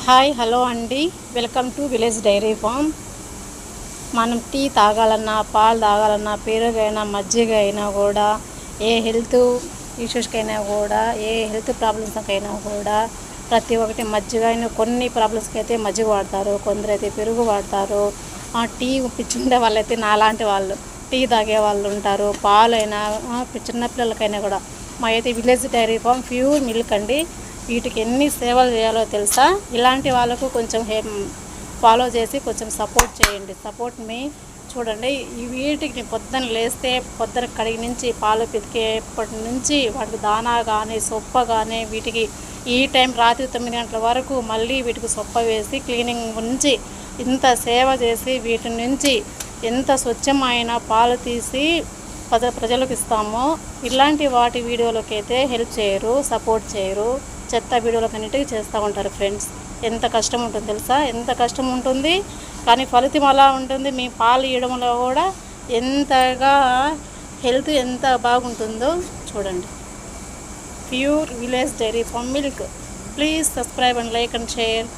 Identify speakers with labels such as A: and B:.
A: Hi hello అండి, welcome to village dairy farm. మనం tea తాగాలన్నా, పాలు తాగాలన్నా, పెరుగైనా, మజ్జిగ అయినా కూడా, ఏ హెల్త్ ఇష్యూస్కైనా కూడా, ఏ హెల్త్ ప్రాబ్లమ్స్కైనా కూడా ప్రతి ఒక్కటి మజ్జిగ అయినా, కొన్ని ప్రాబ్లమ్స్కి అయితే మజ్జిగ వాడతారు, కొందరైతే పెరుగు వాడతారు. టీ పిచ్చుండే వాళ్ళైతే నాలాంటి వాళ్ళు టీ తాగే వాళ్ళు ఉంటారు. పాలైనా చిన్నపిల్లలకైనా కూడా. మా అయితే village dairy farm pure milk అండి. వీటికి ఎన్ని సేవలు చేయాలో తెలుసా? ఇలాంటి వాళ్ళకు కొంచెం ఫాలో చేసి కొంచెం సపోర్ట్ చేయండి. సపోర్ట్ మీ చూడండి. ఈ వీటికి పొద్దున లేస్తే పొద్దున కడిగి నుంచి పాలు పితికేపటి నుంచి వాటికి దానా కానీ సొప్ప కానీ వీటికి ఈ టైం రాత్రి 9 గంటల వరకు మళ్ళీ వీటికి సొప్ప వేసి క్లీనింగ్ నుంచి ఇంత సేవ చేసి వీటి నుంచి ఎంత స్వచ్ఛమైన పాలు తీసి ప్రజలకు ఇస్తామో, ఇలాంటి వాటి వీడియోలకి అయితే హెల్ప్ చేయరు, సపోర్ట్ చేయరు. చెత్త వీడియోలకన్నిటికీ చేస్తూ ఉంటారు ఫ్రెండ్స్. ఎంత కష్టం ఉంటుంది తెలుసా? ఎంత కష్టం ఉంటుంది, కానీ ఫలితం అలా ఉంటుంది. మీ పాలు ఇవ్వడంలో కూడా ఎంతగా హెల్త్ ఎంత బాగుంటుందో చూడండి. Pure village dairy farm milk. Please subscribe and like and share.